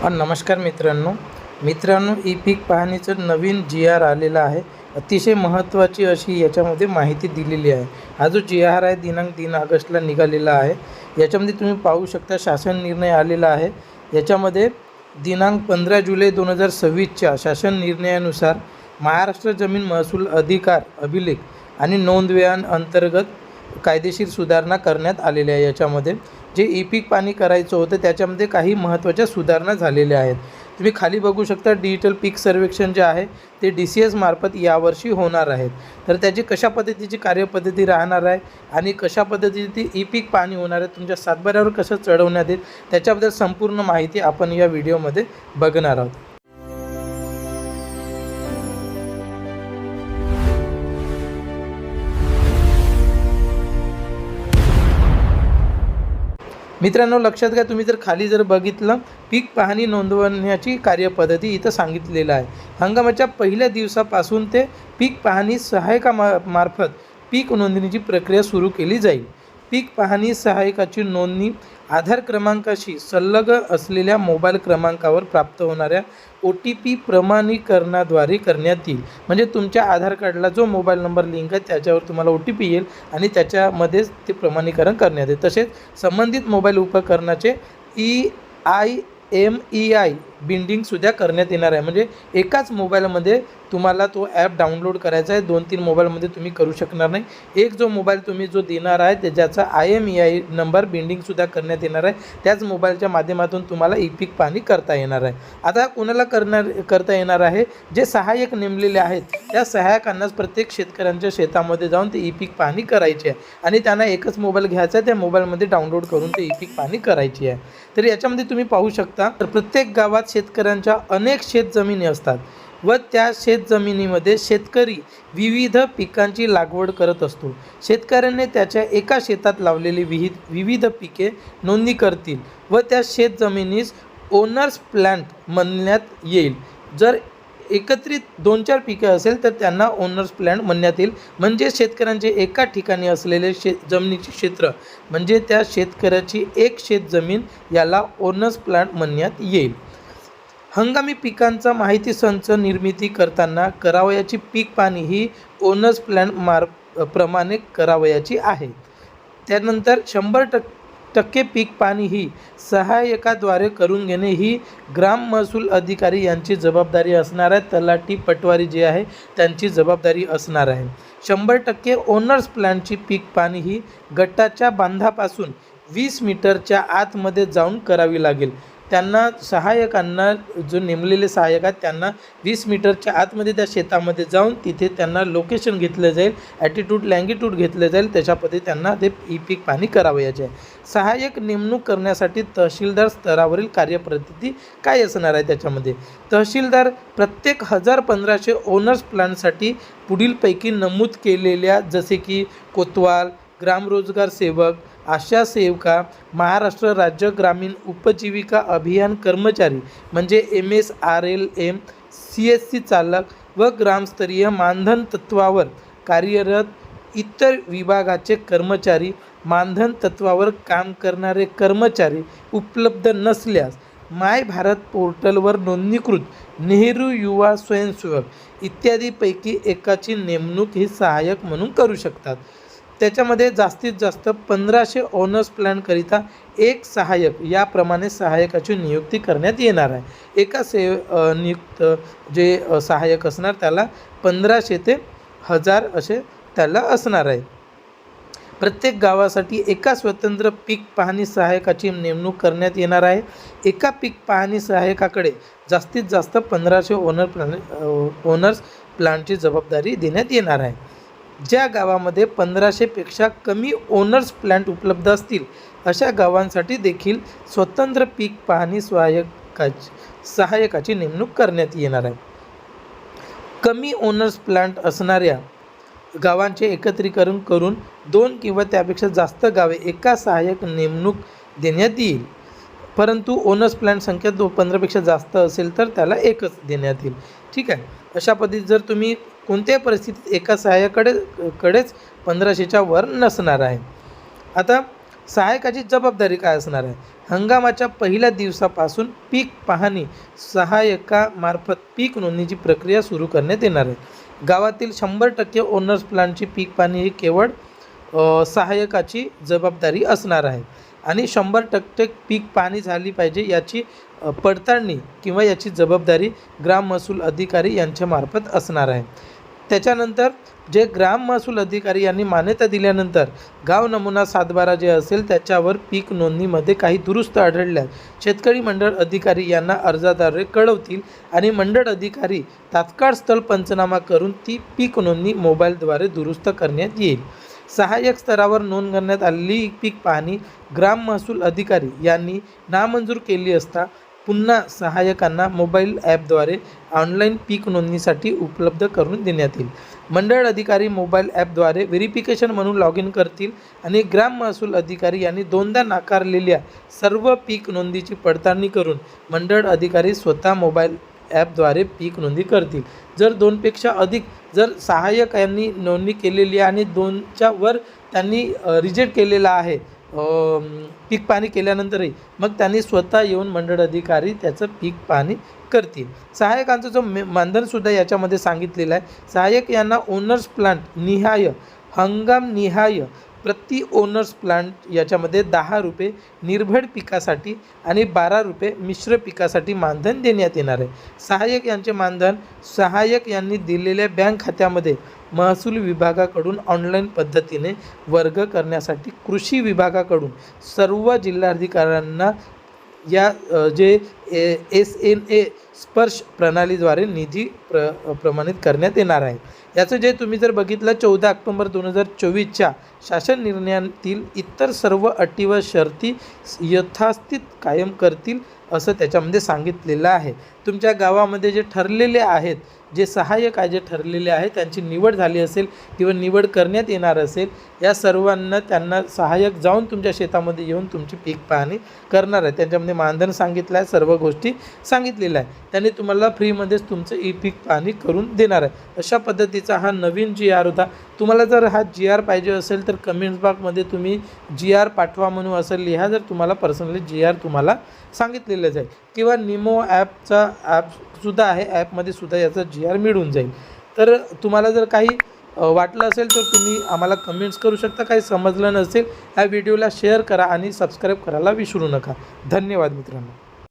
नमस्कार मित्रांनो ई पीक पाहणीचं नवीन जी-आर आलेला आहे। अतिशय महत्त्वाची अशी याच्यामध्ये माहिती दिलेली आहे। हा जो जी-आर आहे दिनांक 3 ऑगस्टला निघालेला आहे। याच्यामध्ये तुम्ही पाहू शकता शासन निर्णय आलेला आहे। याच्यामध्ये दिनांक 15 जुलै 2026च्या शासन निर्णयानुसार महाराष्ट्र जमीन महसूल अधिकार अभिलेख आणि नोंदवह्यां अंतर्गत कायदेशीर सुधारणा करण्यात आलेल्या आहे। याच्यामध्ये जे ई पीक पाहणी करायचं होतं त्याच्यामध्ये काही महत्त्वाच्या सुधारणा झालेल्या आहेत। तुम्ही खाली बघू शकता डिजिटल पीक सर्वेक्षण जे आहे ते DCS मार्फत यावर्षी होणार आहेत। तर त्याची कशा पद्धतीची कार्यपद्धती राहणार आहे आणि कशा पद्धतीची ई पीक पाहणी होणार आहे, तुमच्या सातबाऱ्यावर कसं चढवण्यात येईल त्याच्याबद्दल संपूर्ण माहिती आपण या व्हिडिओमध्ये बघणार आहोत। मित्रांनो लक्षात घ्या, तुम्ही जर खाली बघितलं पीक पाहणी नोंदवण्याची कार्यपद्धती इथं सांगितलेलं आहे। हंगामाच्या पहिल्या दिवसापासून ते पीक पाहणी सहाय्यकामार्फत पीक नोंदणीची प्रक्रिया सुरू केली जाईल। पीक पाहणी सहाय्यकाची नोंदणी आधार क्रमांकाशी संलग्न असलेल्या मोबाईल क्रमांकावर प्राप्त होणाऱ्या OTP प्रमाणीकरणाद्वारे करण्यात येईल। म्हणजे तुमच्या आधार कार्डला जो मोबाईल नंबर लिंक आहे त्याच्यावर तुम्हाला OTP येईल आणि त्याच्यामध्येच ते प्रमाणीकरण करण्यात येईल। तसेच संबंधित मोबाईल उपकरणाचे IMEI बिल्डिंगसुद्धा करण्यात येणार आहे। म्हणजे एकाच मोबाईलमध्ये तुम्हाला तो ॲप डाउनलोड करायचा आहे, 2-3 मोबाईलमध्ये तुम्ही करू शकणार नाही। एक जो मोबाईल तुम्ही जो देणार आहे त्याचा IMEI नंबर बिल्डिंगसुद्धा करण्यात येणार आहे। त्याच मोबाईलच्या माध्यमातून तुम्हाला ई पीक पाहणी करता येणार आहे। आता कोणाला करता येणार आहे, जे सहाय्यक नेमलेले आहेत त्या सहाय्यकांनाच प्रत्येक शेतकऱ्यांच्या शेतामध्ये जाऊन ते ई पीक पाहणी करायची आहे आणि त्यांना एकच मोबाईल घ्यायचा आहे, त्या मोबाईलमध्ये डाउनलोड करून ते ई पीक पाहणी करायची आहे। तर याच्यामध्ये तुम्ही पाहू शकता तर प्रत्येक गावात शेतकऱ्यांच्या अनेक शेतजमिनी असतात व त्या शेतजमिनीमध्ये शेतकरी विविध पिकांची लागवड करत असतो। शेतकऱ्याने त्याच्या एका शेतात लावलेली विविध पिके नोंदणी करतील व त्या शेतजमिनीस ओनर्स प्लॅन्ट म्हणण्यात येईल। जर एकत्रित 2-4 पिके असेल तर त्यांना ओनर्स प्लॅन्ट म्हणण्यात येईल। म्हणजे शेतकऱ्यांचे एका ठिकाणी असलेले जमिनीचे क्षेत्र म्हणजे त्या शेतकऱ्याची एक शेतजमीन याला ओनर्स प्लॅन्ट म्हणण्यात येईल। हंगामी पिकांचा माहिती संच निर्मिती करताना करावयाची पीक पाहणी ही ओनर्स प्लॅन्ट प्रमाणे करावयाची आहे। त्यानंतर 100% पीक पाहणी ही सहाय्यकाद्वारे करून घेणे ही ग्राम महसूल अधिकारी यांची जबाबदारी असणार आहे। तलाठी पटवारी जे आहे त्यांची जबाबदारी असणार आहे। 100% ओनर्स प्लॅन्टची पीक पाहणी ही गटाच्या बांधापासून 20 मीटरच्या आतमध्ये जाऊन करावी लागेल। त्यांना सहाय्यकांना जो नेमलेले सहाय्यक आहेत त्यांना 20 मीटरच्या आतमध्ये त्या शेतामध्ये जाऊन तिथे त्यांना लोकेशन घेतलं जाईल, ॲटिट्यूड लँगिट्यूड घेतलं जाईल, त्याच्या पद्धती त्यांना ते ई पीक पाहणी करावयाचे आहे। सहाय्यक नेमणूक करण्यासाठी तहसीलदार स्तरावरील कार्यपद्धती काय असणार आहे, त्याच्यामध्ये तहसीलदार प्रत्येक 1500 ओनर्स प्लॅनसाठी पुढीलपैकी नमूद केलेल्या जसे की कोतवाल, ग्रामरोजगार सेवक, आशा सेविका, महाराष्ट्र राज्य ग्रामीण उपजीविका अभियान कर्मचारी म्हणजे MSRLM, CSC चालक व ग्रामस्तरीय मानधन तत्वावर कार्यरत इतर विभागाचे कर्मचारी, मानधन तत्वावर काम करणारे कर्मचारी उपलब्ध नसल्यास माय भारत पोर्टलवर नोंदणीकृत नेहरू युवा स्वयंसेवक इत्यादीपैकी एकाची नेमणूक ही सहाय्यक म्हणून करू शकतात। त्याच्यामध्ये जास्तीत जास्त 1500 ओनर्स प्लॅनकरिता एक सहाय्यक याप्रमाणे सहाय्यकाची नियुक्ती करण्यात येणार आहे। एका नियुक्त जे सहाय्यक असणार त्याला 1500 ते 1000 असे त्याला असणार आहे। प्रत्येक गावासाठी एका स्वतंत्र पीक पाहणी सहाय्यकाची नेमणूक करण्यात येणार आहे। एका पीक पाहणी सहाय्यकाकडे जास्तीत जास्त 1500 ओनर्स प्लॅनची जबाबदारी देण्यात येणार आहे। ज्या गावामध्ये 1500 पेक्षा कमी ओनर्स प्लॅन्ट उपलब्ध असतील अशा गावांसाठी देखील स्वतंत्र पीक पाहणी सहाय्यकाची नेमणूक करण्यात येणार आहे। कमी ओनर्स प्लॅन्ट असणाऱ्या गावांचे एकत्रीकरण करून 2 किंवा त्यापेक्षा जास्त गावे एका सहाय्यक नेमणूक देण्यात येईल। परंतु ओनर्स प्लॅन्ट संख्या 15पेक्षा जास्त असेल तर त्याला एकच देण्यात येईल। ठीक आहे, अशा पद्धतीत जर तुम्ही कोणत्याही परिस्थितीत एका सहाय्यकाकडेच 1500च्या वर नसणार आहे। आता सहाय्यकाची जबाबदारी काय असणार आहे? हंगामाच्या पहिल्या दिवसापासून पीक पाहणी सहाय्यकामार्फत पीक नोंदणीची प्रक्रिया सुरू करण्यात येणार आहे. गावातील 100% ओनर्स प्लॅनची पीक पाहणी ही केवळ सहाय्यकाची जबाबदारी असणार आहे आणि 100% पीक पाहणी झाली पाहिजे याची पडताळणी किंवा याची जबाबदारी ग्राम महसूल अधिकारी यांच्यामार्फत असणार आहे. त्याच्यानंतर जे ग्राम महसूल अधिकारी यांनी मान्यता दिल्यानंतर गाव नमुना 7/12 जे असेल त्याच्यावर पीक नोंदणीमध्ये काही दुरुस्त आढळल्यास शेतकरी मंडळ अधिकारी यांना अर्जाद्वारे कळवतील आणि मंडळ अधिकारी तात्काळ स्थळ पंचनामा करून ती पीक नोंदणी मोबाईलद्वारे दुरुस्त करण्यात येईल. सहाय्यक स्तरावर नोंद करण्यात आलेली पीक पाहणी ग्राम महसूल अधिकारी यांनी नामंजूर केली असता पुन्हा सहाय्यकांना मोबाईल ॲपद्वारे ऑनलाईन पीक नोंदणीसाठी उपलब्ध करून देण्यात येईल. मंडळ अधिकारी मोबाईल ॲपद्वारे व्हेरिफिकेशन म्हणून लॉग इन करतील आणि ग्राम महसूल अधिकारी यांनी 2दा नाकारलेल्या सर्व पीक नोंदीची पडताळणी करून मंडळ अधिकारी स्वतः मोबाईल ॲपद्वारे पीक नोंदणी करतील. जर 2पेक्षा अधिक जर सहाय्यक यांनी नोंदणी केलेली आहे आणि 2च्या वर त्यांनी रिजेक्ट केलेला आहे पीक पाहणी केल्यानंतरही, मग त्यांनी स्वतः येऊन मंडळ अधिकारी त्याचं पीक पाहणी करतील. सहाय्यकांचं जो मानधनसुद्धा याच्यामध्ये सांगितलेलं आहे. सहाय्यक यांना ओनर्स प्लांट निहाय हंगाम निहाय प्रति ओनर्स प्लांट याच्यामध्ये 10 रुपये निर्भड पिकासाठी आणि 12 रुपये मिश्र पिकासाठी मानधन देण्यात येणार आहे. सहाय्यक यांचे मानधन सहाय्यक यांनी दिलेल्या बँक खात्यामध्ये महसूल विभागाकडून ऑनलाईन पद्धतीने वर्ग करण्यासाठी कृषी विभागाकडून सर्व जिल्हाधिकाऱ्यांना या जे SNA स्पर्श प्रणालीद्वारे निधी प्रमाणित करण्यात येणार आहे. याचं जे तुम्ही जर बघितलं 14 ऑक्टोबर 2024च्या शासन निर्णयातील इतर सर्व अटी व शर्ती यथास्थित कायम करतील असं त्याच्यामध्ये सांगितलेलं आहे. तुमच्या गावामध्ये जे ठरलेले आहेत जे सहाय्यक आहे जे ठरलेले आहे त्यांची निवड झाली असेल किंवा निवड करण्यात येणार असेल या सर्वांना त्यांना सहाय्यक जाऊन तुमच्या शेतामध्ये येऊन तुमची पीक पाहणी करणार आहे. त्यांच्यामध्ये मानधन सांगितलं आहे, सर्व गोष्टी सांगितलेल्या आहे. त्यांनी तुम्हाला फ्रीमध्येच तुमचं पीक पाहणी करून देणार आहे. अशा पद्धतीचा हा नवीन GR होता. तुम्हाला जर हा GR पाहिजे असेल तर कमेंट्स बॉक्समध्ये तुम्ही GR पाठवा म्हणून असं लिहा. जर तुम्हाला पर्सनली GR तुम्हाला सांगितलेलं जाईल किंवा निमो ॲपचा ॲपसुद्धा आहे, ॲपमध्ये सुद्धा याचा GR मिळून जाईल. तर तुम्हाला जर काही वाटलं असेल तर तुम्ही आम्हाला कमेंट्स करू शकता. काही समजलं नसेल ह्या व्हिडिओला शेअर करा आणि सबस्क्राईब करायला विसरू नका. धन्यवाद मित्रांनो.